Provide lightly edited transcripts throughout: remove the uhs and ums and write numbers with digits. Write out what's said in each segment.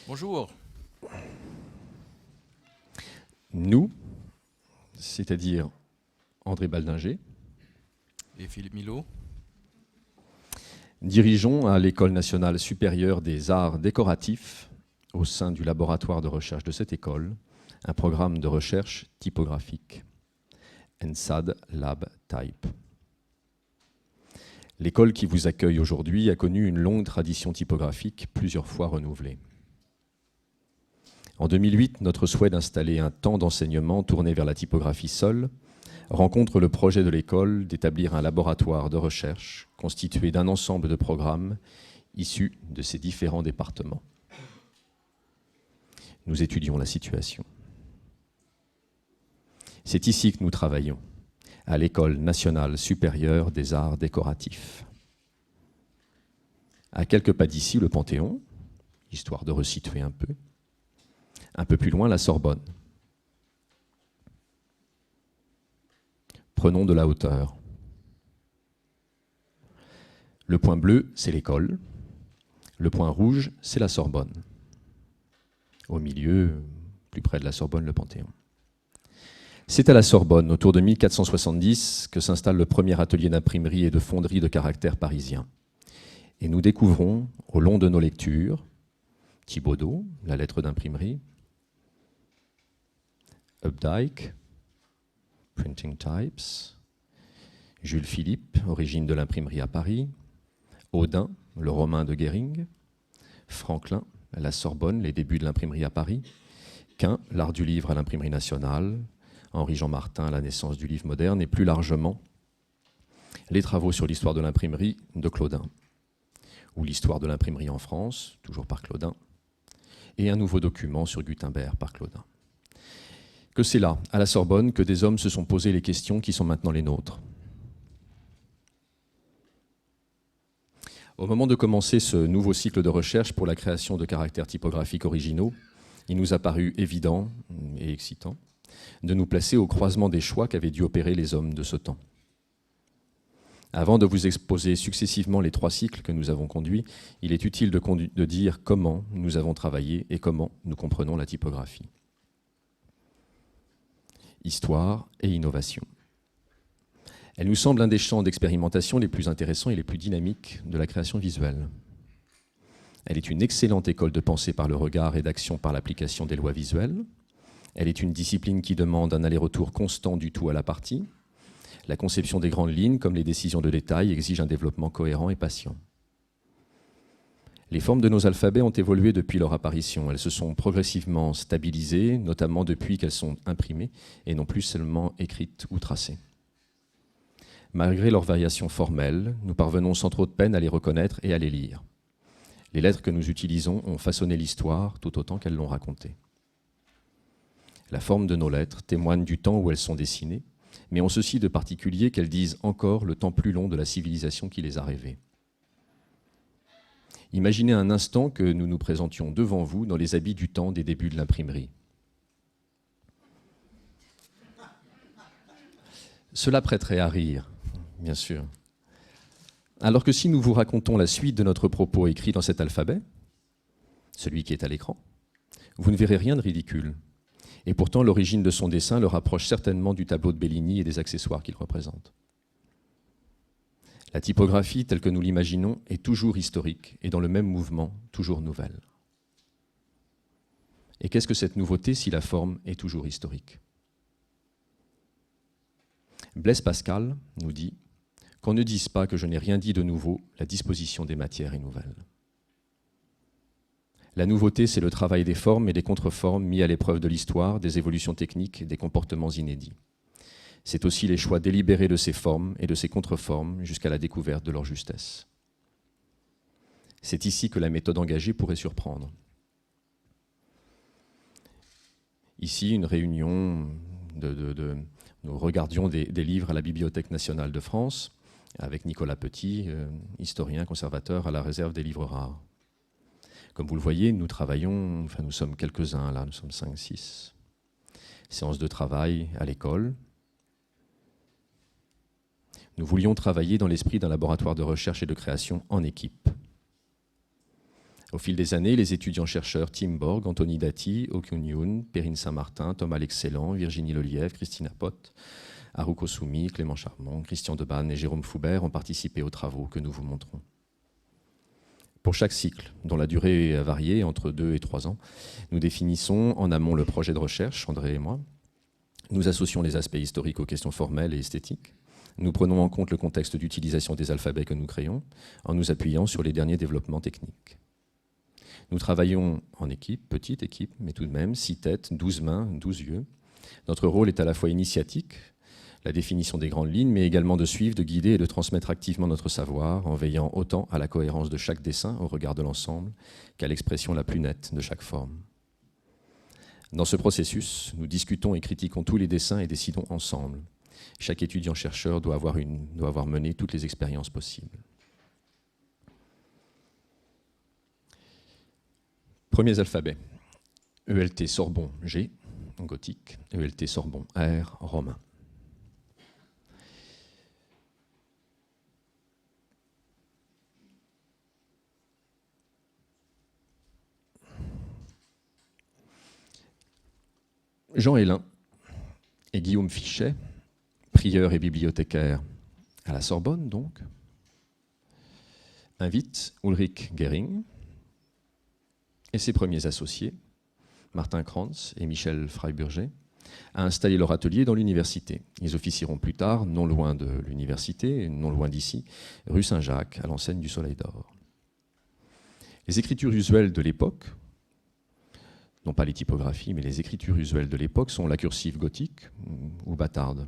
Bonjour. Nous, c'est-à-dire André Baldinger, Et Philippe Milot. dirigeons à l'École nationale supérieure des arts décoratifs, au sein du laboratoire de recherche de cette école, un programme de recherche typographique, ENSAD Lab Type. L'école qui vous accueille aujourd'hui a connu une longue tradition typographique, plusieurs fois renouvelée. En 2008, notre souhait d'installer un temps d'enseignement tourné vers la typographie seule rencontre le projet de l'école d'établir un laboratoire de recherche constitué d'un ensemble de programmes issus de ces différents départements. Nous étudions la situation. C'est ici que nous travaillons, à l'École nationale supérieure des arts décoratifs. À quelques pas d'ici, le Panthéon, histoire de resituer un peu. Un peu plus loin, la Sorbonne. Prenons de la hauteur. Le point bleu, c'est l'école. Le point rouge, c'est la Sorbonne. Au milieu, plus près de la Sorbonne, le Panthéon. C'est à la Sorbonne, autour de 1470, que s'installe le premier atelier d'imprimerie et de fonderie de caractère parisien. Et nous découvrons, au long de nos lectures, Thibaudeau, la lettre d'imprimerie, Updike, Printing Types, Jules Philippe, origine de l'imprimerie à Paris, Audin, le romain de Guéring, Franklin, la Sorbonne, les débuts de l'imprimerie à Paris, Quint, l'art du livre à l'imprimerie nationale, Henri-Jean Martin, la naissance du livre moderne, et plus largement, les travaux sur l'histoire de l'imprimerie de Claudin, ou l'histoire de l'imprimerie en France, toujours par Claudin, et un nouveau document sur Gutenberg par Claudin. Que c'est là, à la Sorbonne, que des hommes se sont posés les questions qui sont maintenant les nôtres. Au moment de commencer ce nouveau cycle de recherche pour la création de caractères typographiques originaux, il nous a paru évident et excitant de nous placer au croisement des choix qu'avaient dû opérer les hommes de ce temps. Avant de vous exposer successivement les 3 cycles que nous avons conduits, il est utile de dire comment nous avons travaillé et comment nous comprenons la typographie. Histoire et innovation. Elle nous semble un des champs d'expérimentation les plus intéressants et les plus dynamiques de la création visuelle. Elle est une excellente école de pensée par le regard et d'action par l'application des lois visuelles. Elle est une discipline qui demande un aller-retour constant du tout à la partie. La conception des grandes lignes, comme les décisions de détail, exige un développement cohérent et patient. Les formes de nos alphabets ont évolué depuis leur apparition. Elles se sont progressivement stabilisées, notamment depuis qu'elles sont imprimées et non plus seulement écrites ou tracées. Malgré leurs variations formelles, nous parvenons sans trop de peine à les reconnaître et à les lire. Les lettres que nous utilisons ont façonné l'histoire tout autant qu'elles l'ont racontée. La forme de nos lettres témoigne du temps où elles sont dessinées, mais ont ceci de particulier qu'elles disent encore le temps plus long de la civilisation qui les a rêvées. Imaginez un instant que nous nous présentions devant vous dans les habits du temps des débuts de l'imprimerie. Cela prêterait à rire, bien sûr. Alors que si nous vous racontons la suite de notre propos écrit dans cet alphabet, celui qui est à l'écran, vous ne verrez rien de ridicule. Et pourtant, l'origine de son dessin le rapproche certainement du tableau de Bellini et des accessoires qu'il représente. La typographie, telle que nous l'imaginons, est toujours historique et dans le même mouvement, toujours nouvelle. Et qu'est-ce que cette nouveauté si la forme est toujours historique ? Blaise Pascal nous dit « Qu'on ne dise pas que je n'ai rien dit de nouveau, la disposition des matières est nouvelle. » La nouveauté, c'est le travail des formes et des contreformes mis à l'épreuve de l'histoire, des évolutions techniques et des comportements inédits. C'est aussi les choix délibérés de ces formes et de ces contreformes jusqu'à la découverte de leur justesse. C'est ici que la méthode engagée pourrait surprendre. Ici, une réunion nous regardions des livres à la Bibliothèque nationale de France avec Nicolas Petit, historien conservateur à la réserve des livres rares. Comme vous le voyez, nous travaillons, nous sommes quelques-uns là, nous sommes 5, 6. Séance de travail à l'école. Nous voulions travailler dans l'esprit d'un laboratoire de recherche et de création en équipe. Au fil des années, les étudiants-chercheurs Tim Borg, Anthony Dati, Okun Yoon, Perrine Saint-Martin, Thomas l'Excellent, Virginie Lelièvre, Christina Pott, Haruko Sumi, Clément Charmont, Christian Debanne et Jérôme Foubert ont participé aux travaux que nous vous montrons. Pour chaque cycle, dont la durée a varié entre 2 et 3 ans, nous définissons en amont le projet de recherche, André et moi. Nous associons les aspects historiques aux questions formelles et esthétiques. Nous prenons en compte le contexte d'utilisation des alphabets que nous créons, en nous appuyant sur les derniers développements techniques. Nous travaillons en équipe, petite équipe, mais tout de même, 6 têtes, 12 mains, 12 yeux. Notre rôle est à la fois initiatique, la définition des grandes lignes, mais également de suivre, de guider et de transmettre activement notre savoir, en veillant autant à la cohérence de chaque dessin au regard de l'ensemble qu'à l'expression la plus nette de chaque forme. Dans ce processus, nous discutons et critiquons tous les dessins et décidons ensemble. Chaque étudiant-chercheur doit avoir mené toutes les expériences possibles. Premiers alphabets. ELT Sorbon G, gothique. ELT Sorbon R, romain. Jean Hélin et Guillaume Fichet, prieur et bibliothécaire à la Sorbonne donc, invitent Ulrich Gering et ses premiers associés, Martin Kranz et Michel Freiburger, à installer leur atelier dans l'université. Ils officieront plus tard, non loin de l'université, non loin d'ici, rue Saint-Jacques, à l'enseigne du Soleil d'Or. Les écritures usuelles de l'époque, non pas les typographies, mais les écritures usuelles de l'époque sont la cursive gothique ou bâtarde.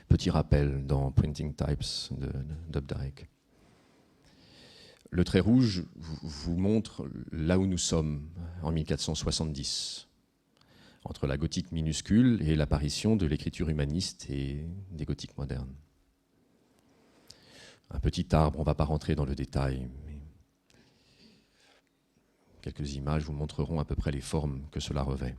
Petit rappel dans Printing Types d'Updike. Le trait rouge vous montre là où nous sommes en 1470, entre la gothique minuscule et l'apparition de l'écriture humaniste et des gothiques modernes. Un petit arbre, on ne va pas rentrer dans le détail, mais quelques images vous montreront à peu près les formes que cela revêt.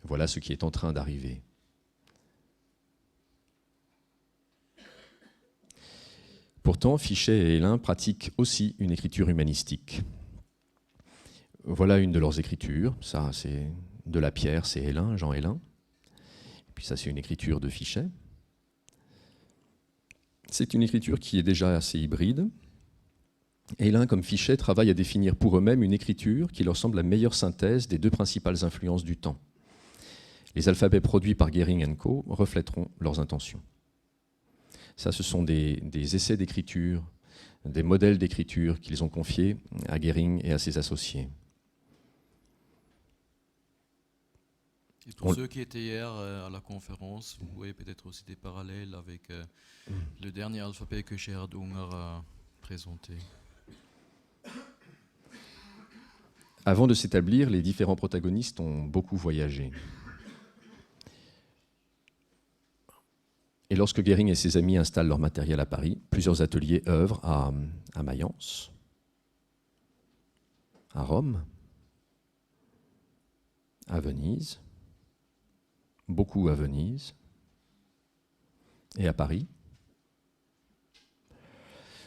Voilà ce qui est en train d'arriver. Pourtant, Fichet et Hélin pratiquent aussi une écriture humanistique. Voilà une de leurs écritures. Ça, c'est de la pierre, c'est Hélin, Jean Hélin. Et puis ça, c'est une écriture de Fichet. C'est une écriture qui est déjà assez hybride. Hélin, comme Fichet, travaillent à définir pour eux-mêmes une écriture qui leur semble la meilleure synthèse des deux principales influences du temps. Les alphabets produits par Gering & Co. reflèteront leurs intentions. Ça, ce sont des essais d'écriture, des modèles d'écriture qu'ils ont confiés à Gering et à ses associés. Et pour ceux qui étaient hier à la conférence, vous voyez peut-être aussi des parallèles avec le dernier alphabet que Gerhard Unger a présenté. Avant de s'établir, les différents protagonistes ont beaucoup voyagé. Et lorsque Gering et ses amis installent leur matériel à Paris, plusieurs ateliers œuvrent à Mayence, à Rome, à Venise, beaucoup à Venise et à Paris.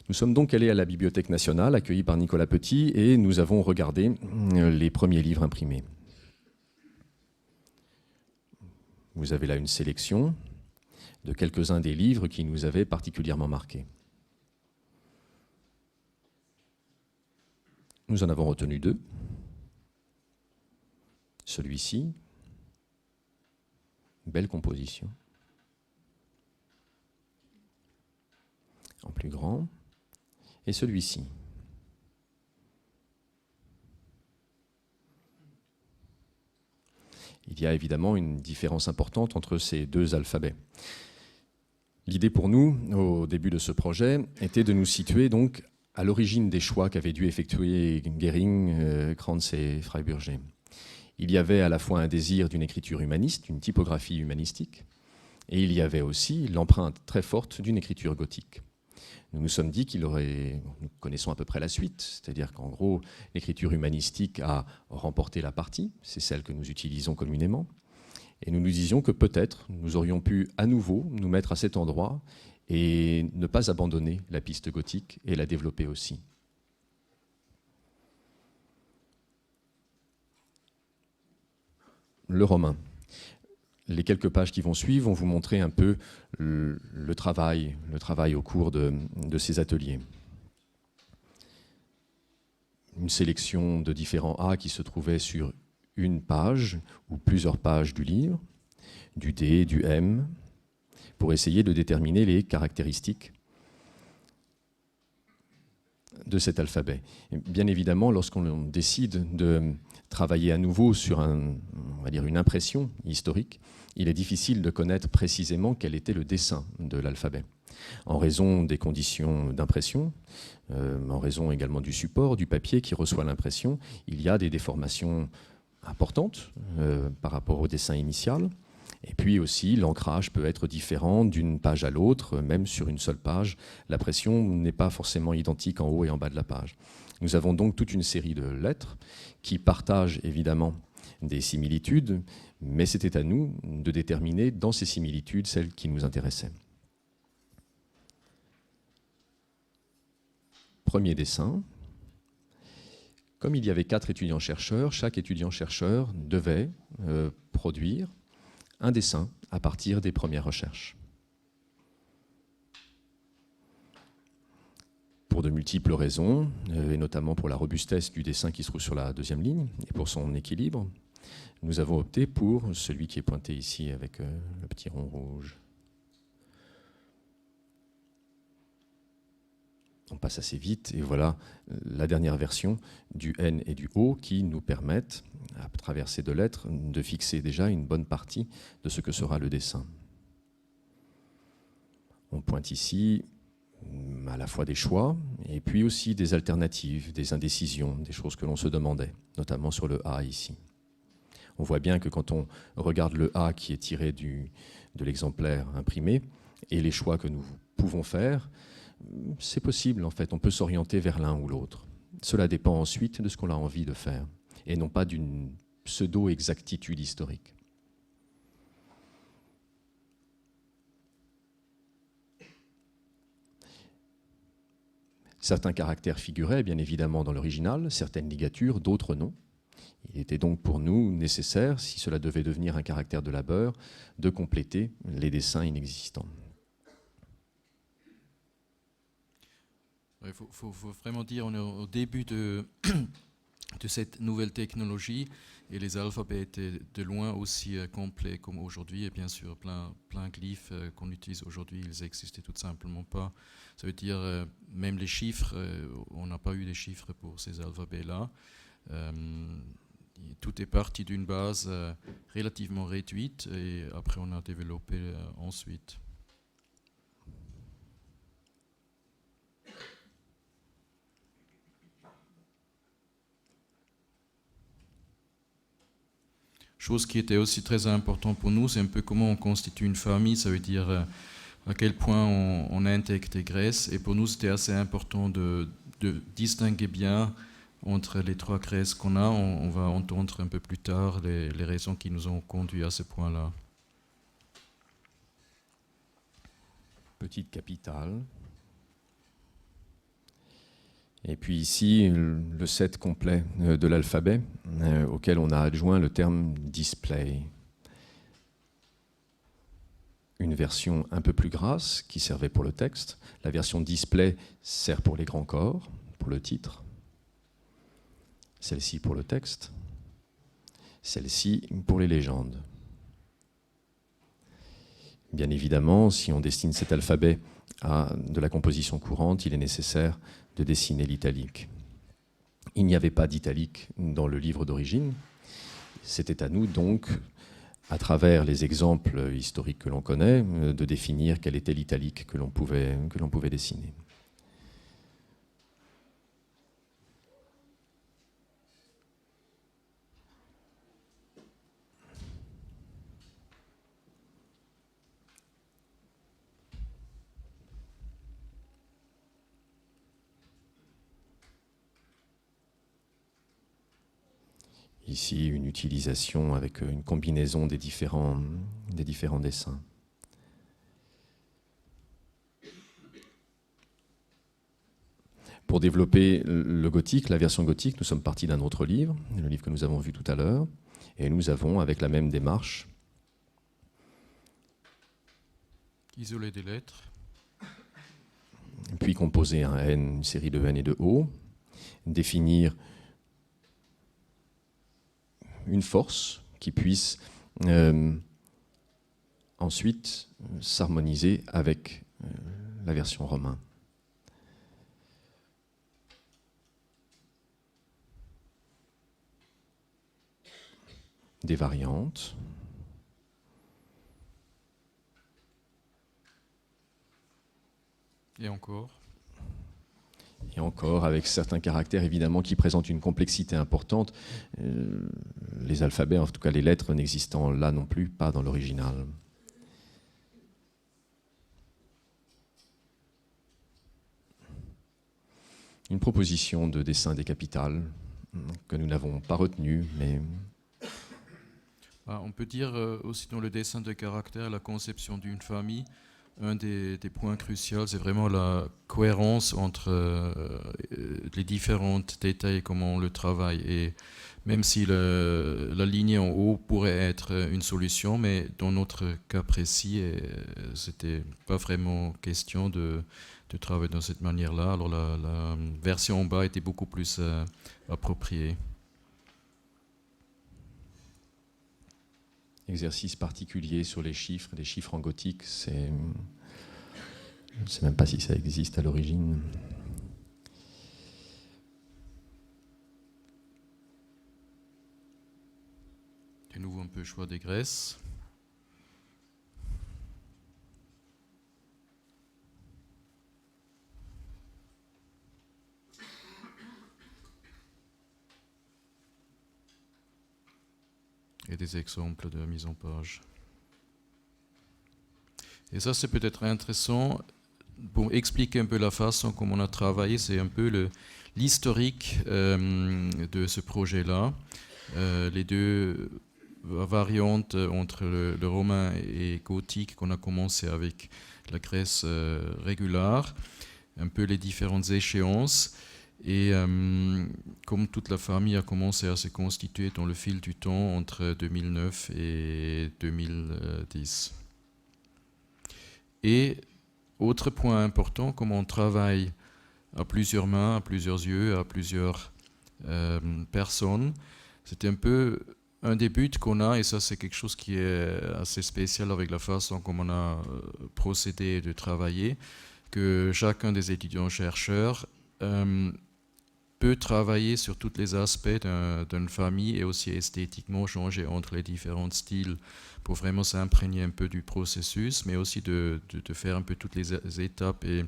Nous sommes donc allés à la Bibliothèque nationale, accueillis par Nicolas Petit, et nous avons regardé les premiers livres imprimés. Vous avez là une sélection de quelques-uns des livres qui nous avaient particulièrement marqués. Nous en avons retenu 2. Celui-ci, belle composition, en plus grand, et celui-ci. Il y a évidemment une différence importante entre ces deux alphabets. L'idée pour nous, au début de ce projet, était de nous situer donc à l'origine des choix qu'avaient dû effectuer Gering, Kranz et Freiburger. Il y avait à la fois un désir d'une écriture humaniste, d'une typographie humanistique, et il y avait aussi l'empreinte très forte d'une écriture gothique. Nous nous sommes dit nous connaissons à peu près la suite, c'est-à-dire qu'en gros, l'écriture humanistique a remporté la partie, c'est celle que nous utilisons communément, Et nous nous disions que peut-être nous aurions pu à nouveau nous mettre à cet endroit et ne pas abandonner la piste gothique et la développer aussi. Le romain. Les quelques pages qui vont suivre vont vous montrer un peu le travail au cours de ces ateliers. Une sélection de différents A qui se trouvaient sur une page ou plusieurs pages du livre, du D, du M, pour essayer de déterminer les caractéristiques de cet alphabet. Et bien évidemment, lorsqu'on décide de travailler à nouveau sur on va dire une impression historique, il est difficile de connaître précisément quel était le dessin de l'alphabet, en raison des conditions d'impression, en raison également du support, du papier qui reçoit l'impression. Il y a des déformations importantes par rapport au dessin initial. Et puis aussi, l'ancrage peut être différent d'une page à l'autre, même sur une seule page. La pression n'est pas forcément identique en haut et en bas de la page. Nous avons donc toute une série de lettres qui partagent évidemment des similitudes, mais c'était à nous de déterminer dans ces similitudes celles qui nous intéressaient. Premier dessin. Comme il y avait 4 étudiants-chercheurs, chaque étudiant-chercheur devait produire un dessin à partir des premières recherches. Pour de multiples raisons, et notamment pour la robustesse du dessin qui se trouve sur la deuxième ligne et pour son équilibre, nous avons opté pour celui qui est pointé ici avec le petit rond rouge. On passe assez vite et voilà la dernière version du N et du O qui nous permettent, à travers ces 2 lettres, de fixer déjà une bonne partie de ce que sera le dessin. On pointe ici à la fois des choix et puis aussi des alternatives, des indécisions, des choses que l'on se demandait, notamment sur le A ici. On voit bien que quand on regarde le A qui est tiré de l'exemplaire imprimé et les choix que nous pouvons faire, c'est possible en fait, on peut s'orienter vers l'un ou l'autre. Cela dépend ensuite de ce qu'on a envie de faire et non pas d'une pseudo-exactitude historique. Certains caractères figuraient bien évidemment dans l'original, certaines ligatures, d'autres non. Il était donc pour nous nécessaire, si cela devait devenir un caractère de labeur, de compléter les dessins inexistants. Il faut vraiment dire, on est au début de cette nouvelle technologie et les alphabets étaient de loin aussi complets comme aujourd'hui. Et bien sûr, plein de glyphes qu'on utilise aujourd'hui, ils n'existaient tout simplement pas. Ça veut dire, même les chiffres, on n'a pas eu les chiffres pour ces alphabets-là. Tout est parti d'une base relativement réduite et après on a développé ensuite. Chose qui était aussi très importante pour nous, c'est un peu comment on constitue une famille, ça veut dire à quel point on intègre des graisses. Et pour nous, c'était assez important de distinguer bien entre les 3 graisses qu'on a. On va entendre un peu plus tard les raisons qui nous ont conduits à ce point-là. Petite capitale. Et puis ici, le set complet de l'alphabet, auquel on a adjoint le terme display. Une version un peu plus grasse qui servait pour le texte. La version display sert pour les grands corps, pour le titre. Celle-ci pour le texte. Celle-ci pour les légendes. Bien évidemment, si on destine cet alphabet à de la composition courante, il est nécessaire de dessiner l'italique. Il n'y avait pas d'italique dans le livre d'origine. C'était à nous donc, à travers les exemples historiques que l'on connaît, de définir quel était l'italique que l'on pouvait dessiner. Ici, une utilisation avec une combinaison des différents dessins. Pour développer le gothique, la version gothique, nous sommes partis d'un autre livre, le livre que nous avons vu tout à l'heure, et nous avons, avec la même démarche, isoler des lettres, puis composer un N, une série de N et de O, définir une force qui puisse ensuite s'harmoniser avec la version romain. Des variantes. et encore. Et encore, avec certains caractères évidemment qui présentent une complexité importante, les alphabets, en tout cas les lettres, n'existant là non plus pas dans l'original. Une proposition de dessin des capitales que nous n'avons pas retenue, mais... On peut dire aussi dans le dessin de caractère, la conception d'une famille, un des points cruciaux, c'est vraiment la cohérence entre les différents détails, comment on le travaille. Et même si la lignée en haut pourrait être une solution, mais dans notre cas précis, c'était pas vraiment question de travailler de cette manière-là. Alors la version en bas était beaucoup plus appropriée. Exercice particulier sur les chiffres en gothique, je ne sais même pas si ça existe à l'origine. De nouveau un peu choix des graisses. Et des exemples de mise en page. Et ça, c'est peut-être intéressant pour expliquer un peu la façon comme on a travaillé. C'est un peu l'historique de ce projet-là. Les deux variantes entre le romain et gothique qu'on a commencé avec la Grèce régulière, un peu les différentes échéances. Et comme toute la famille a commencé à se constituer dans le fil du temps entre 2009 et 2010. Et autre point important, comme on travaille à plusieurs mains, à plusieurs yeux, à plusieurs personnes, c'était un peu un des buts qu'on a, et ça c'est quelque chose qui est assez spécial avec la façon comme on a procédé de travailler, que chacun des étudiants-chercheurs peut travailler sur tous les aspects d'une famille et aussi esthétiquement changer entre les différents styles pour vraiment s'imprégner un peu du processus, mais aussi de faire un peu toutes les étapes et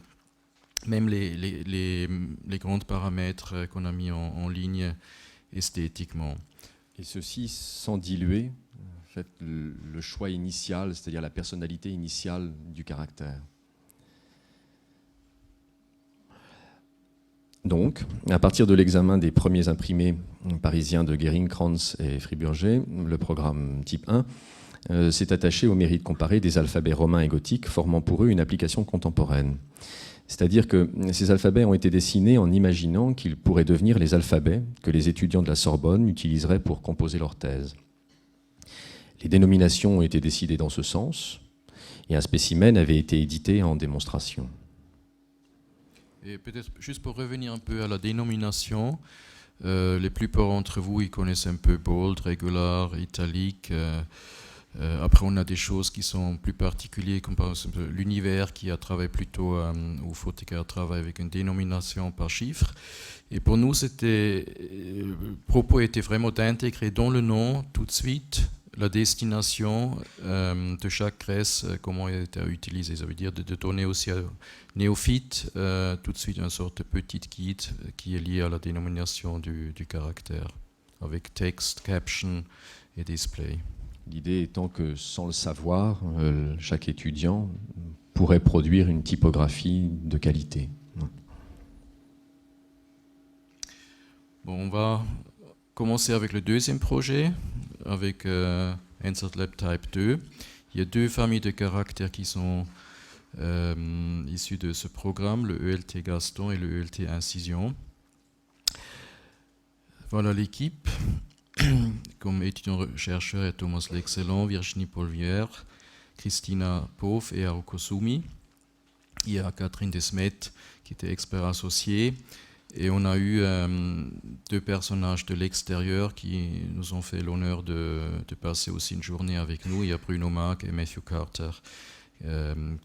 même les grands paramètres qu'on a mis en ligne esthétiquement. Et ceci sans diluer en fait, le choix initial, c'est-à-dire la personnalité initiale du caractère. Donc, à partir de l'examen des premiers imprimés parisiens de Guérin, Krantz et Friburger, le programme type 1 s'est attaché au mérite comparé des alphabets romains et gothiques, formant pour eux une application contemporaine. C'est-à-dire que ces alphabets ont été dessinés en imaginant qu'ils pourraient devenir les alphabets que les étudiants de la Sorbonne utiliseraient pour composer leur thèse. Les dénominations ont été décidées dans ce sens, et un spécimen avait été édité en démonstration. Et peut-être juste pour revenir un peu à la dénomination, les plupart d'entre vous, ils connaissent un peu bold, regular, italique. Après, on a des choses qui sont plus particulières, comme par exemple l'univers qui a travaillé plutôt, ou Fotiker travaille avec une dénomination par chiffre. Et pour nous, le propos était vraiment d'intégrer dans le nom tout de suite la destination de chaque Grèce, comment elle était utilisée. Ça veut dire de donner aussi à néophytes tout de suite une sorte de petit guide qui est lié à la dénomination du caractère, avec texte, caption et display. L'idée étant que sans le savoir, chaque étudiant pourrait produire une typographie de qualité. Bon, on va commencer avec le deuxième projet, avec EnsertLab Type 2. Il y a deux familles de caractères qui sont issus de ce programme, le ELT Gaston et le ELT Incision. Voilà l'équipe. Comme étudiants-chercheurs, il y a Thomas l'Excellent, Virginie Polvière, Christina Pauv et Haruko Sumi. Il y a Catherine Desmet qui était expert associé. Et on a eu deux personnages de l'extérieur qui nous ont fait l'honneur de passer aussi une journée avec nous. Il y a Bruno Mack et Matthew Carter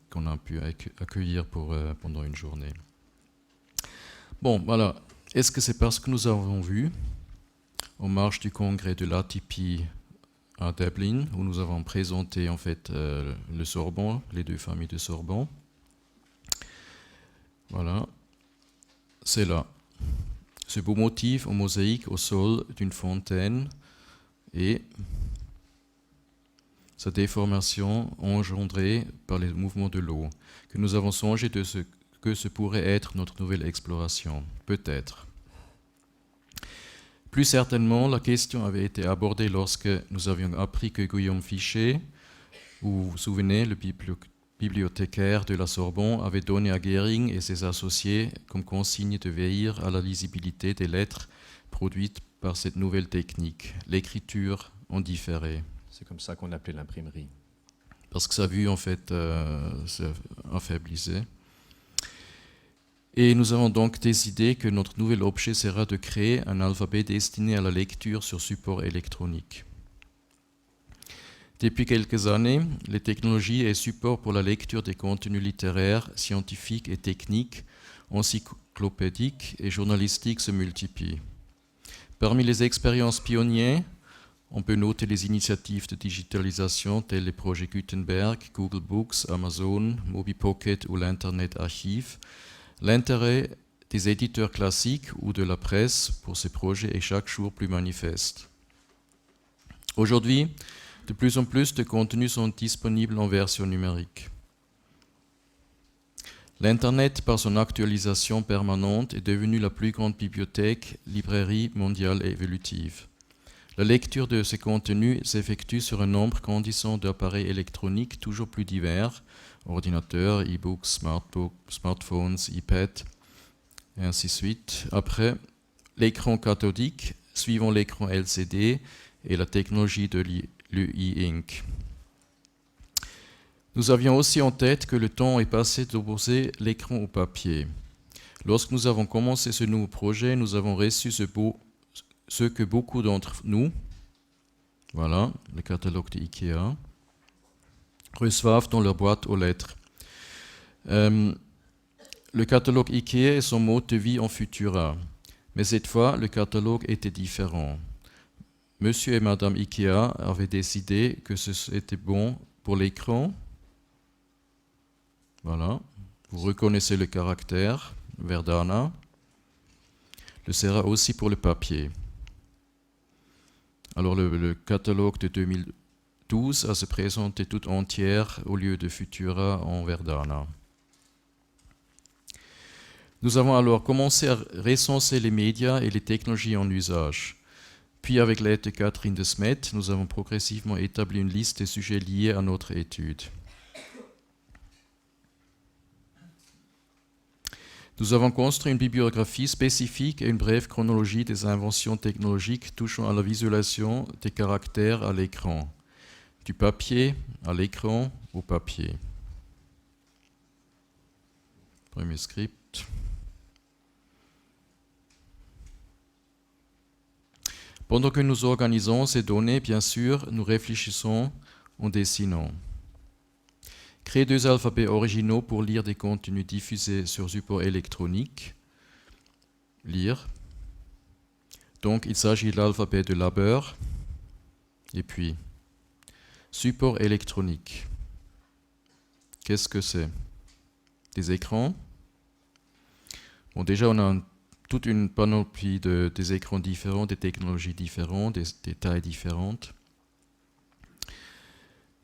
qu'on a pu accueillir pendant une journée. Bon, voilà. Est-ce que c'est parce que nous avons vu, en marge du congrès de l'ATP à Dublin, où nous avons présenté en fait le Sorbonne, les deux familles de Sorbonne. Voilà. C'est là. Ce beau motif en mosaïque au sol d'une fontaine et sa déformation engendrée par les mouvements de l'eau, que nous avons songé de ce que ce pourrait être notre nouvelle exploration. Peut-être. Plus certainement, la question avait été abordée lorsque nous avions appris que Guillaume Fichet, vous vous souvenez, le bibliothécaire de la Sorbonne, avait donné à Gehring et ses associés comme consigne de veiller à la lisibilité des lettres produites par cette nouvelle technique, l'écriture en différé. C'est comme ça qu'on appelait l'imprimerie. Parce que sa vue, en fait, s'affaiblissait. Et nous avons donc décidé que notre nouvel objet sera de créer un alphabet destiné à la lecture sur support électronique. Depuis quelques années, les technologies et supports pour la lecture des contenus littéraires, scientifiques et techniques, encyclopédiques et journalistiques se multiplient. Parmi les expériences pionnières, on peut noter les initiatives de digitalisation telles les projets Gutenberg, Google Books, Amazon, MobiPocket ou l'Internet Archive. L'intérêt des éditeurs classiques ou de la presse pour ces projets est chaque jour plus manifeste. Aujourd'hui, de plus en plus de contenus sont disponibles en version numérique. L'Internet, par son actualisation permanente, est devenu la plus grande bibliothèque, librairie mondiale et évolutive. La lecture de ces contenus s'effectue sur un nombre grandissant d'appareils électroniques toujours plus divers, ordinateurs, e-books, smartphones, iPad, et ainsi de suite. Après, l'écran cathodique, suivant l'écran LCD et la technologie de l'e-ink. Nous avions aussi en tête que le temps est passé d'opposer l'écran au papier. Lorsque nous avons commencé ce nouveau projet, nous avons reçu ce que beaucoup d'entre nous, voilà, le catalogue de IKEA, reçoivent dans leur boîte aux lettres. Le catalogue IKEA est son mode de vie en Futura, mais cette fois, le catalogue était différent. Monsieur et Madame IKEA avaient décidé que c'était bon pour l'écran. Voilà, vous reconnaissez le caractère, Verdana. Le sera aussi pour le papier. Alors le catalogue de 2012 a se présenté tout entière au lieu de Futura en Verdana. Nous avons alors commencé à recenser les médias et les technologies en usage. Puis avec l'aide de Catherine Desmet, nous avons progressivement établi une liste des sujets liés à notre étude. Nous avons construit une bibliographie spécifique et une brève chronologie des inventions technologiques touchant à la visualisation des caractères à l'écran, du papier à l'écran au papier. Premier script. Pendant que nous organisons ces données, bien sûr, nous réfléchissons en dessinant. Créer deux alphabets originaux pour lire des contenus diffusés sur support électronique. Lire. Donc, il s'agit de l'alphabet de Labeur. Et puis, support électronique. Qu'est-ce que c'est? Des écrans. Bon, déjà, on a toute une panoplie des écrans différents, des technologies différentes, des tailles différentes.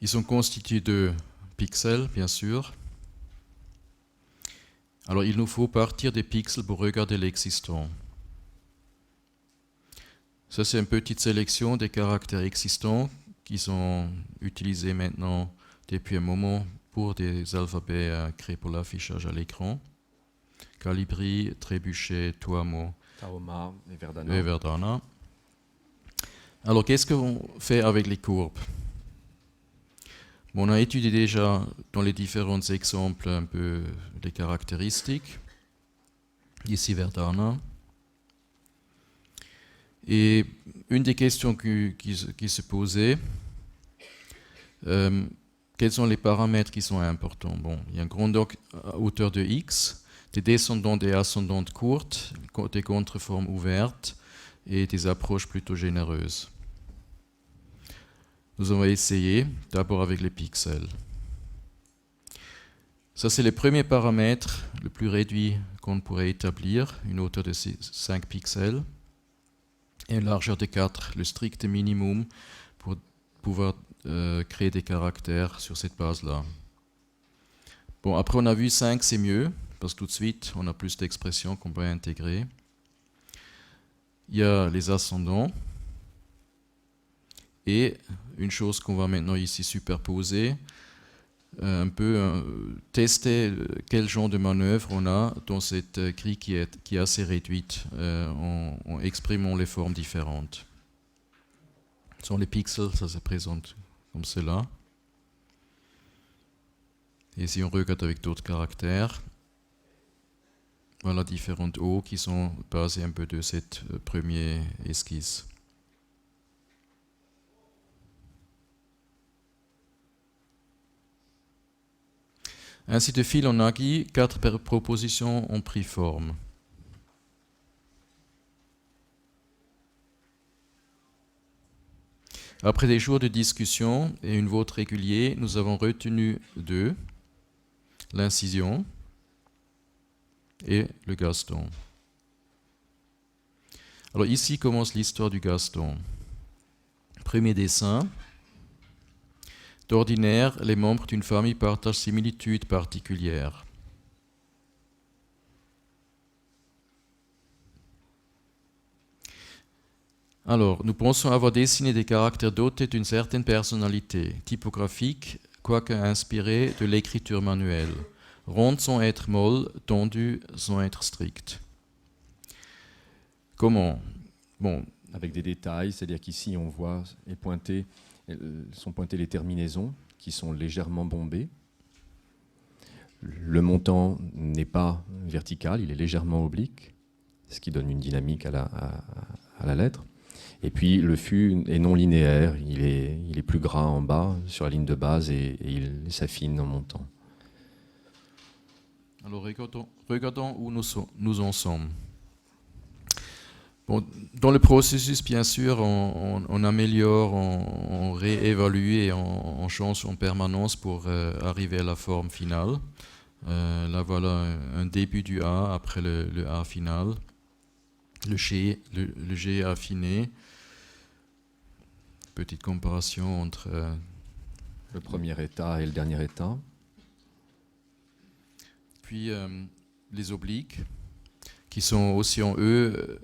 Ils sont constitués de pixels, bien sûr. Alors, il nous faut partir des pixels pour regarder l'existant. Ça, c'est une petite sélection des caractères existants qui sont utilisés maintenant depuis un moment pour des alphabets créés pour l'affichage à l'écran. Calibri, Trébuchet, Tuamo et et Verdana. Alors, qu'est-ce qu'on fait avec les courbes? Bon, on a étudié déjà dans les différents exemples un peu les caractéristiques. Ici, Verdana. Et une des questions qui se posait, quels sont les paramètres qui sont importants? Bon, il y a un grand hauteur de x, des descendantes et ascendantes courtes, des contreformes ouvertes et des approches plutôt généreuses. Nous allons essayer d'abord avec les pixels. Ça, c'est le premier paramètre le plus réduit qu'on pourrait établir, une hauteur de 5 pixels et une largeur de 4, le strict minimum pour pouvoir créer des caractères sur cette base-là. Bon, après on a vu 5, c'est mieux, parce que tout de suite on a plus d'expressions qu'on peut intégrer. Il y a les ascendants, et une chose qu'on va maintenant ici superposer, un peu tester quel genre de manœuvre on a dans cette grille qui est assez réduite en exprimant les formes différentes. Ce sont les pixels, ça se présente comme cela. Et si on regarde avec d'autres caractères, voilà différentes hauts qui sont basées un peu de cette première esquisse. Ainsi de fil en aiguille, 4 propositions ont pris forme. Après des jours de discussion et une vote régulier, nous avons retenu 2, l'incision et le Gaston. Alors ici commence l'histoire du Gaston. Premier dessin. D'ordinaire, les membres d'une famille partagent similitudes particulières. Alors, nous pensons avoir dessiné des caractères dotés d'une certaine personnalité, typographique, quoique inspirés de l'écriture manuelle, rondes sans être molles, tendues sans être strictes. Comment? Bon. Avec des détails, c'est-à-dire qu'ici on voit sont pointées les terminaisons qui sont légèrement bombées. Le montant n'est pas vertical, il est légèrement oblique, ce qui donne une dynamique à la lettre. Et puis le fût est non linéaire, il est plus gras en bas sur la ligne de base et il s'affine en montant. Alors regardons où nous en sommes. Bon, dans le processus, bien sûr, on améliore, on réévalue et on change en permanence pour arriver à la forme finale. Là, voilà un début du A après le A final. Le G affiné. Petite comparaison entre le premier état et le dernier état. Puis les obliques, qui sont aussi en E,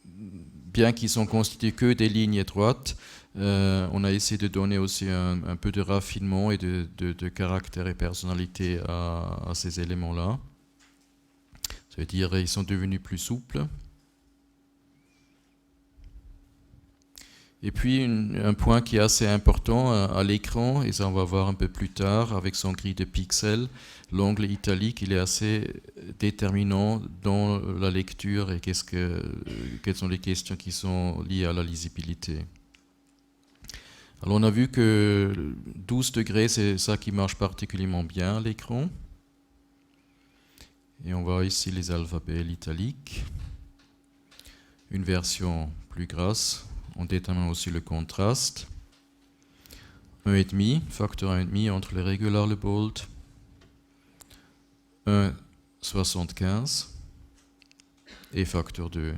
bien qu'ils sont constitués que des lignes droites, on a essayé de donner aussi un peu de raffinement et de caractère et personnalité à ces éléments-là. Ça veut dire qu'ils sont devenus plus souples. Et puis un point qui est assez important à l'écran, et ça on va voir un peu plus tard avec son grille de pixels, l'angle italique il est assez déterminant dans la lecture et quelles sont les questions qui sont liées à la lisibilité. Alors on a vu que 12 degrés c'est ça qui marche particulièrement bien à l'écran. Et on voit ici les alphabets l'italique. Une version plus grasse. On détermine aussi le contraste. 1,5, facteur 1,5 entre le régular et le bold. 1,75 et facteur 2.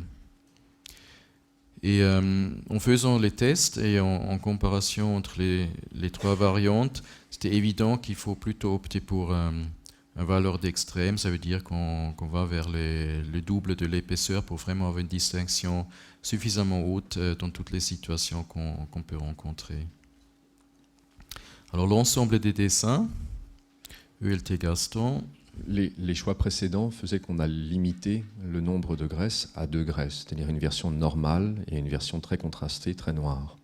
Et en faisant les tests et en comparaison entre les 3 variantes, c'était évident qu'il faut plutôt opter pour un valeur d'extrême, ça veut dire qu'on va vers le double de l'épaisseur pour vraiment avoir une distinction suffisamment haute dans toutes les situations qu'on peut rencontrer. Alors l'ensemble des dessins, ELT Gaston. Les choix précédents faisaient qu'on a limité le nombre de graisses à 2 graisses, c'est-à-dire une version normale et une version très contrastée, très noire.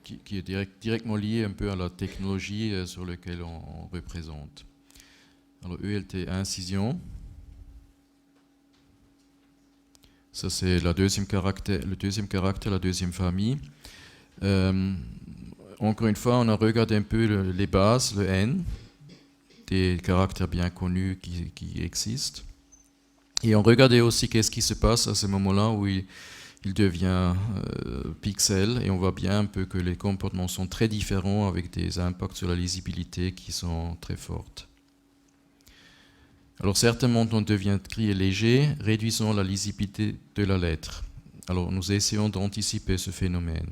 Qui est directement liée un peu à la technologie sur laquelle on représente. Alors ELT incision, ça c'est le deuxième caractère, la deuxième famille. Encore une fois, on a regardé un peu les bases, le N, des caractères bien connus qui existent. Et on regardait aussi qu'est-ce qui se passe à ce moment-là où il devient pixel, et on voit bien un peu que les comportements sont très différents avec des impacts sur la lisibilité qui sont très fortes. Alors certainement on devient gris et léger, réduisons la lisibilité de la lettre. Alors nous essayons d'anticiper ce phénomène.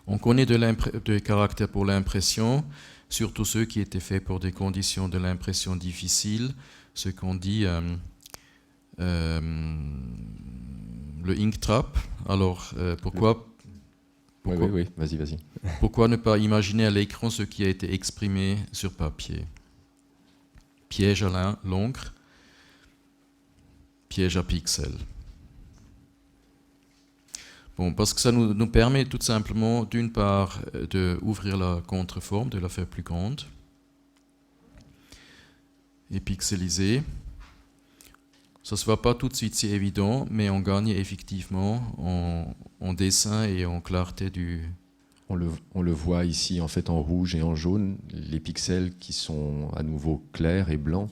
On connaît des caractères pour l'impression, surtout ceux qui étaient faits pour des conditions de l'impression difficiles, ce qu'on dit le ink trap. Alors pourquoi Oui, vas-y. Pourquoi ne pas imaginer à l'écran ce qui a été exprimé sur papier? Piège à l'encre, piège à pixels. Bon, parce que ça nous permet tout simplement, d'une part, d'ouvrir la contreforme, de la faire plus grande et pixeliser. Ça ne se voit pas tout de suite si évident, mais on gagne effectivement en dessin et en clarté du... On le voit ici en fait en rouge et en jaune, les pixels qui sont à nouveau clairs et blancs,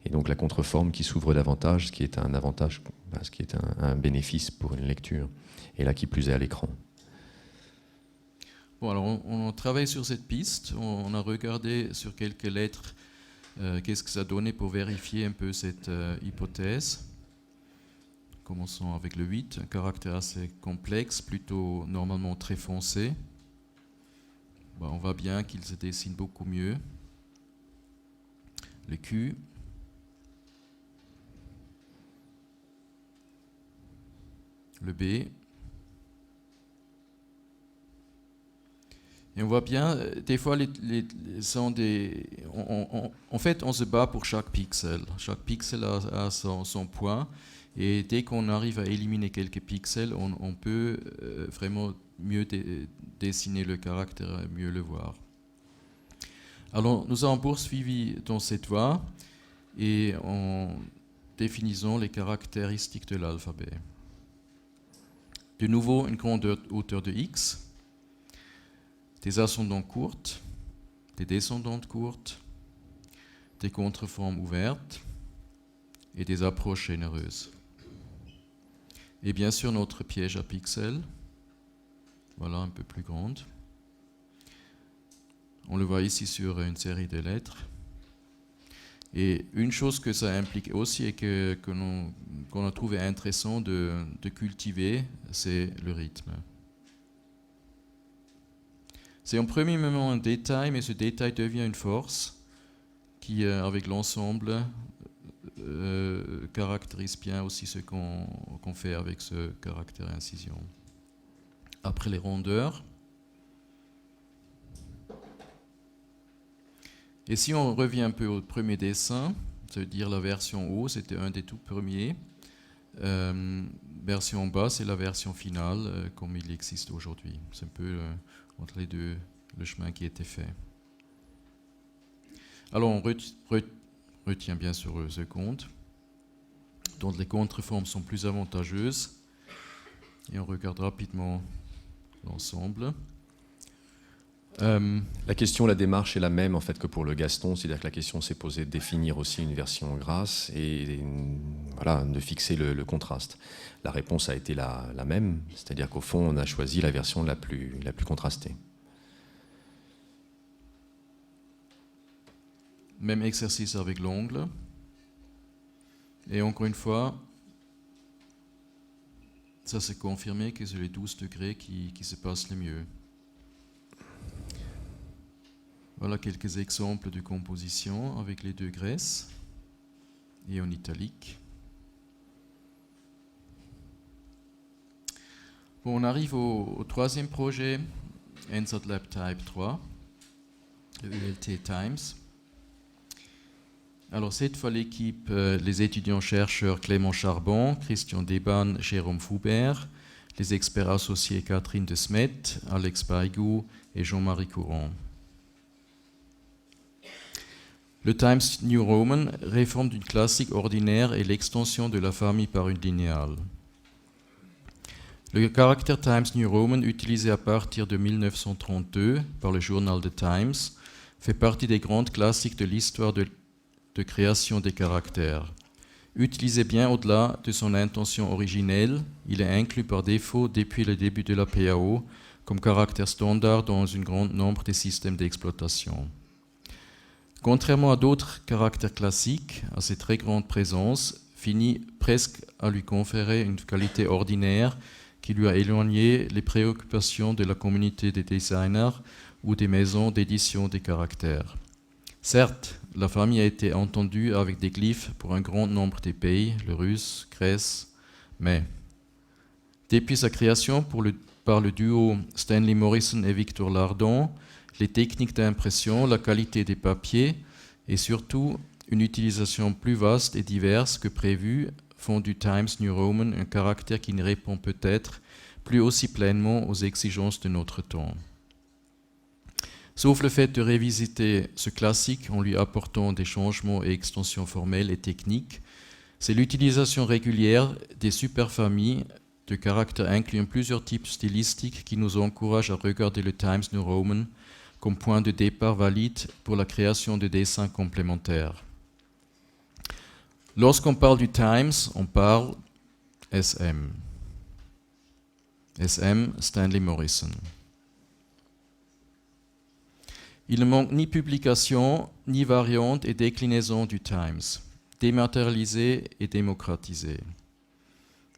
et donc la contreforme qui s'ouvre davantage, ce qui est un avantage, ce qui est un bénéfice pour une lecture, et là qui plus est à l'écran. Bon, alors on travaille sur cette piste, on a regardé sur quelques lettres qu'est-ce que ça donnait pour vérifier un peu cette hypothèse. Commençons avec le 8, un caractère assez complexe, plutôt normalement très foncé. Bon, on voit bien qu'il se dessine beaucoup mieux. Le Q. Le B. Et on voit bien, des fois, sont des... En fait, on se bat pour chaque pixel. Chaque pixel a son point. Et dès qu'on arrive à éliminer quelques pixels, on peut vraiment mieux dessiner le caractère, mieux le voir. Alors, nous avons poursuivi dans cette voie et en définissant les caractéristiques de l'alphabet. De nouveau, une grande hauteur de X, des ascendantes courtes, des descendantes courtes, des contreformes ouvertes et des approches généreuses. Et bien sûr, notre piège à pixels, voilà, un peu plus grande. On le voit ici sur une série de lettres. Et une chose que ça implique aussi et qu'on a trouvé intéressant de cultiver, c'est le rythme. C'est en premier moment un détail, mais ce détail devient une force qui, avec l'ensemble, caractérise bien aussi ce qu'on fait avec ce caractère incision. Après les rondeurs, et si on revient un peu au premier dessin, ça veut dire la version haut, c'était un des tout premiers. Version bas, c'est la version finale, comme il existe aujourd'hui. C'est un peu entre les deux le chemin qui a été fait. Alors on retient bien sûr ce compte, dont les contreformes sont plus avantageuses. Et on regarde rapidement l'ensemble. La question, la démarche est la même en fait que pour le Gaston, c'est-à-dire que la question s'est posée de définir aussi une version grasse et voilà, de fixer le contraste. La réponse a été la même, c'est-à-dire qu'au fond, on a choisi la version la plus contrastée. Même exercice avec l'ongle. Et encore une fois, ça s'est confirmé que c'est les 12 degrés qui se passent le mieux. Voilà quelques exemples de composition avec les deux graisses et en italique. Bon, on arrive au troisième projet, NZLab Type 3, le ULT Times. Alors cette fois l'équipe, les étudiants-chercheurs Clément Charbon, Christian Deban, Jérôme Foubert, les experts associés Catherine de Smet, Alex Baigou et Jean-Marie Courant. Le Times New Roman réforme d'une classique ordinaire et l'extension de la famille par une linéale. Le caractère Times New Roman, utilisé à partir de 1932 par le journal The Times, fait partie des grandes classiques de l'histoire de création des caractères. Utilisé bien au-delà de son intention originelle, il est inclus par défaut depuis le début de la PAO comme caractère standard dans un grand nombre de systèmes d'exploitation. Contrairement à d'autres caractères classiques, à cette très grande présence finit presque à lui conférer une qualité ordinaire qui lui a éloigné les préoccupations de la communauté des designers ou des maisons d'édition des caractères. Certes, la famille a été entendue avec des glyphes pour un grand nombre de pays, le russe, Grèce, mais depuis sa création par le duo Stanley Morrison et Victor Lardon, les techniques d'impression, la qualité des papiers et surtout une utilisation plus vaste et diverse que prévu font du Times New Roman un caractère qui ne répond peut-être plus aussi pleinement aux exigences de notre temps. Sauf le fait de révisiter ce classique en lui apportant des changements et extensions formelles et techniques, c'est l'utilisation régulière des superfamilles de caractères incluant plusieurs types stylistiques qui nous encourage à regarder le Times New Roman comme point de départ valide pour la création de dessins complémentaires. Lorsqu'on parle du Times, on parle SM. SM, Stanley Morrison. Il ne manque ni publication, ni variante et déclinaison du Times, dématérialisé et démocratisé.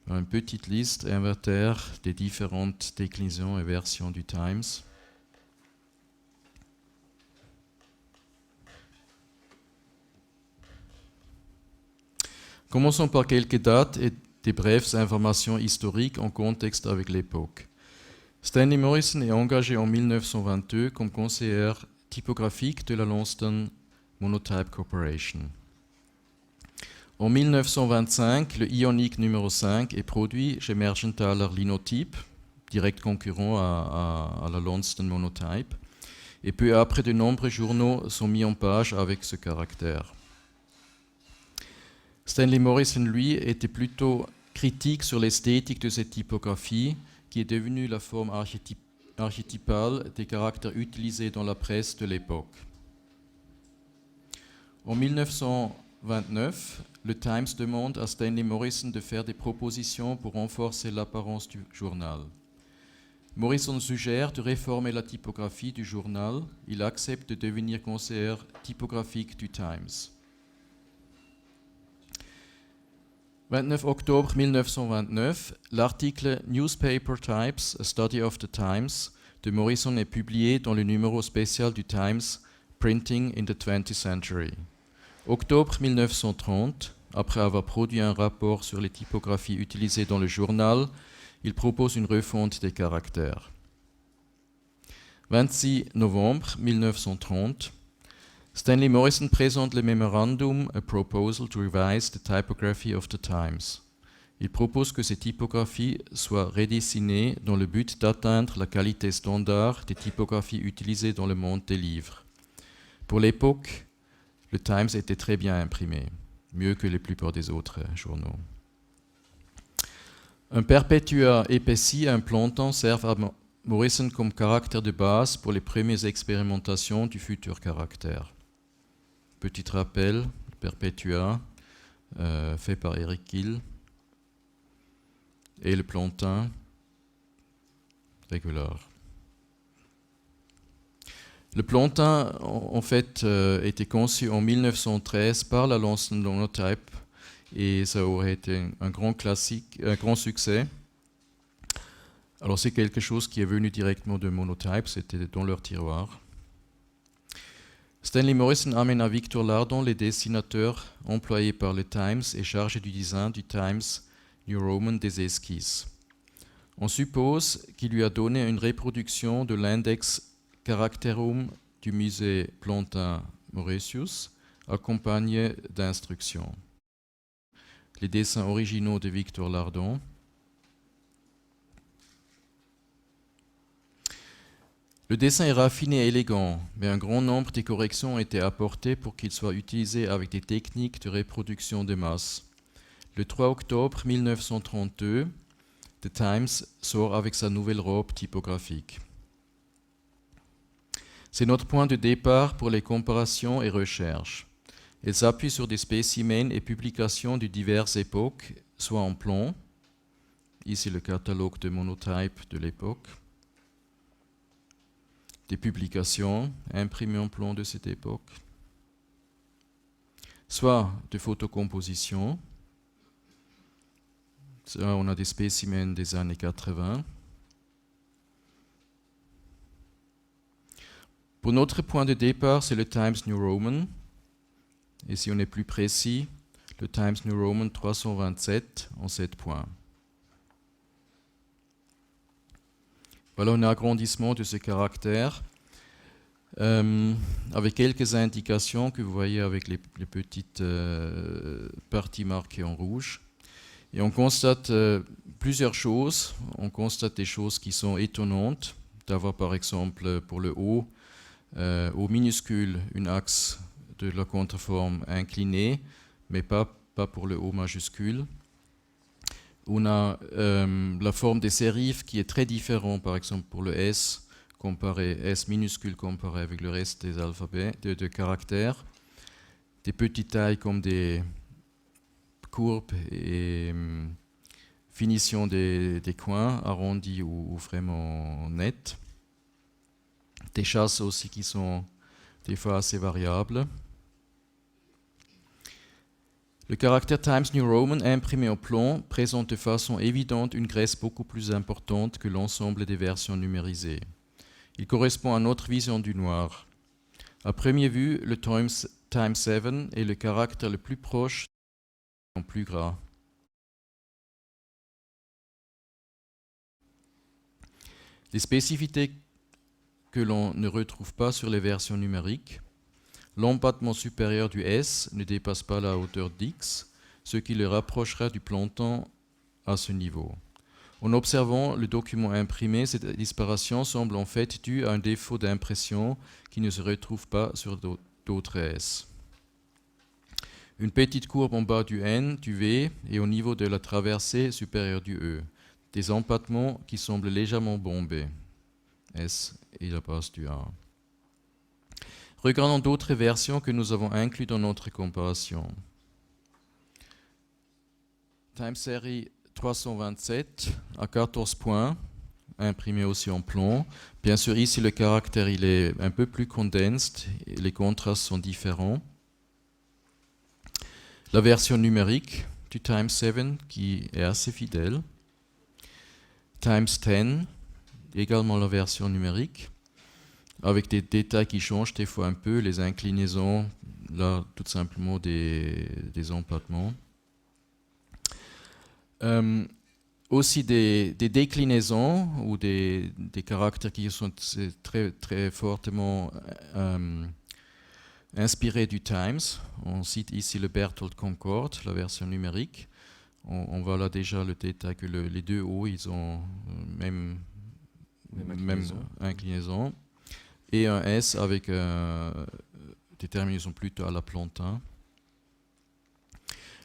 Une petite liste inventaire des différentes déclinaisons et versions du Times. Commençons par quelques dates et des brèves informations historiques en contexte avec l'époque. Stanley Morrison est engagé en 1922 comme conseiller typographique de la Launceston Monotype Corporation. En 1925, le Ioniq numéro 5 est produit chez Mergenthaler Linotype, direct concurrent à la Launceston Monotype, et peu après, de nombreux journaux sont mis en page avec ce caractère. Stanley Morrison, lui, était plutôt critique sur l'esthétique de cette typographie, qui est devenue la forme archétypale des caractères utilisés dans la presse de l'époque. En 1929, le Times demande à Stanley Morrison de faire des propositions pour renforcer l'apparence du journal. Morrison suggère de réformer la typographie du journal. Il accepte de devenir conseiller typographique du Times. 29 octobre 1929, l'article Newspaper Types, A Study of the Times de Morrison est publié dans le numéro spécial du Times, Printing in the 20th Century. Octobre 1930, après avoir produit un rapport sur les typographies utilisées dans le journal, il propose une refonte des caractères. 26 novembre 1930, Stanley Morrison présente le Memorandum, A Proposal to Revise the Typography of the Times. Il propose que ces typographies soient redessinées dans le but d'atteindre la qualité standard des typographies utilisées dans le monde des livres. Pour l'époque, le Times était très bien imprimé, mieux que la plupart des autres journaux. Un perpétua épaissi et un plantant servent à Morrison comme caractère de base pour les premières expérimentations du futur caractère. Petit rappel, perpétua, fait par Eric Gill, et le plantain, régular. Le plantain, en fait, était conçu en 1913 par la Launceston Monotype et ça aurait été un grand classique, un grand succès. Alors c'est quelque chose qui est venu directement de Monotype, c'était dans leur tiroir. Stanley Morrison amène à Victor Lardon les dessinateurs employés par le Times et chargés du design du Times New Roman des esquisses. On suppose qu'il lui a donné une reproduction de l'index Characterum du musée Plantin Mauritius, accompagné d'instructions. Les dessins originaux de Victor Lardon. Le dessin est raffiné et élégant, mais un grand nombre de corrections ont été apportées pour qu'il soit utilisé avec des techniques de reproduction de masse. Le 3 octobre 1932, The Times sort avec sa nouvelle robe typographique. C'est notre point de départ pour les comparaisons et recherches. Elle s'appuie sur des spécimens et publications de diverses époques, soit en plomb, ici le catalogue de monotype de l'époque, des publications imprimées en plomb de cette époque, soit de photocomposition. On a des spécimens des années 80. Pour notre point de départ, c'est le Times New Roman. Et si on est plus précis, le Times New Roman 327 en 7 points. Voilà un agrandissement de ce caractère avec quelques indications que vous voyez avec les petites parties marquées en rouge. Et on constate plusieurs choses. On constate des choses qui sont étonnantes, d'avoir par exemple pour le O minuscule, une axe de la contreforme inclinée, mais pas pour le O majuscule. On a la forme des sérifs qui est très différent, par exemple pour le S, S minuscule comparé avec le reste des alphabets, de caractères. Des petites tailles comme des courbes et finition des coins arrondis ou vraiment nets. Des chasses aussi qui sont des fois assez variables. Le caractère Times New Roman imprimé au plomb présente de façon évidente une graisse beaucoup plus importante que l'ensemble des versions numérisées. Il correspond à notre vision du noir. À première vue, le Times 7 est le caractère le plus proche, en plus gras. Les spécificités que l'on ne retrouve pas sur les versions numériques. L'empattement supérieur du S ne dépasse pas la hauteur d'X, ce qui le rapprochera du plantain à ce niveau. En observant le document imprimé, cette disparition semble en fait due à un défaut d'impression qui ne se retrouve pas sur d'autres S. Une petite courbe en bas du N, du V et au niveau de la traversée supérieure du E. Des empattements qui semblent légèrement bombés. S et la base du A. Regardons d'autres versions que nous avons incluses dans notre comparaison. Time Series 327 à 14 points, imprimé aussi en plomb. Bien sûr, ici, le caractère il est un peu plus condensed, et les contrastes sont différents. La version numérique du Times 7 qui est assez fidèle. Times 10, également la version numérique, avec des détails qui changent des fois un peu, les inclinaisons, là tout simplement des empattements. Aussi des déclinaisons ou des caractères qui sont très, très fortement inspirés du Times. On cite ici le Berthold Concorde, la version numérique. On voit là déjà le détail que les deux hauts, ils ont même inclinaison. Et un S avec des terminaisons plutôt à la plantain.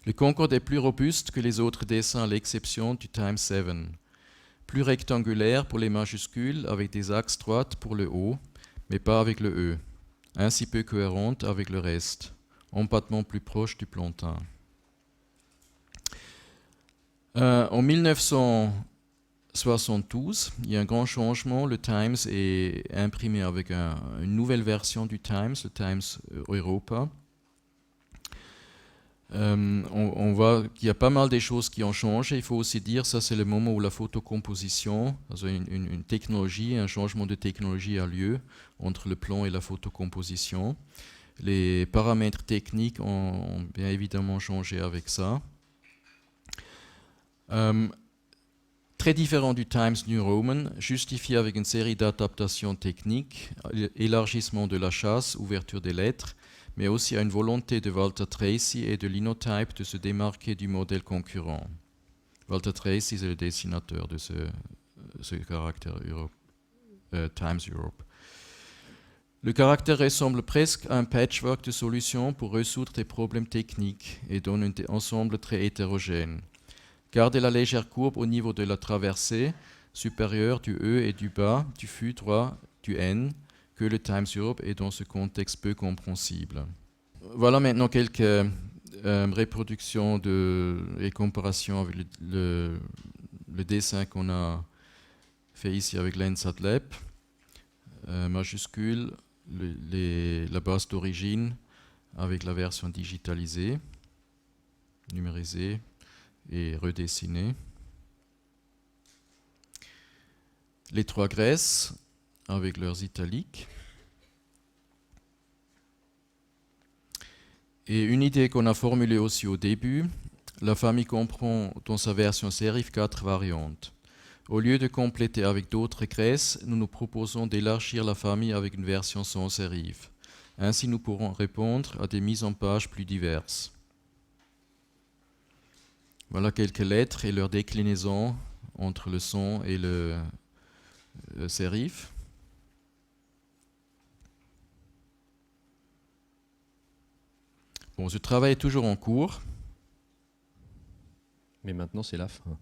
Le Concorde est plus robuste que les autres dessins à l'exception du Times 7. Plus rectangulaire pour les majuscules avec des axes droites pour le O, mais pas avec le E. Ainsi peu cohérente avec le reste. Empattement plus proche du plantain. En 1972, il y a un grand changement. Le Times est imprimé avec une nouvelle version du Times, le Times Europa. On voit qu'il y a pas mal de choses qui ont changé. Il faut aussi dire, ça c'est le moment où la photocomposition, also une technologie, un changement de technologie a lieu entre le plan et la photocomposition. Les paramètres techniques ont bien évidemment changé avec ça. Très différent du Times New Roman, justifié avec une série d'adaptations techniques, élargissement de la chasse, ouverture des lettres, mais aussi à une volonté de Walter Tracy et de Linotype de se démarquer du modèle concurrent. Walter Tracy, c'est le dessinateur de ce caractère Times Europe. Le caractère ressemble presque à un patchwork de solutions pour résoudre des problèmes techniques et donne un ensemble très hétérogène. Gardez la légère courbe au niveau de la traversée supérieure du E et du bas, du fût droit, du N, que le Times Europe est dans ce contexte peu compréhensible. Voilà maintenant quelques reproductions et comparations avec le dessin qu'on a fait ici avec Landsat Lab. Majuscule, la base d'origine avec la version digitalisée, numérisée et redessinée. Les trois Grèces avec leurs italiques. Et une idée qu'on a formulée aussi au début, la famille comprend dans sa version serif 4 variantes. Au lieu de compléter avec d'autres Grèces, nous nous proposons d'élargir la famille avec une version sans serif. Ainsi, nous pourrons répondre à des mises en page plus diverses. Voilà quelques lettres et leur déclinaison entre le sans et le serif. Bon, ce travail est toujours en cours. Mais maintenant, c'est la fin.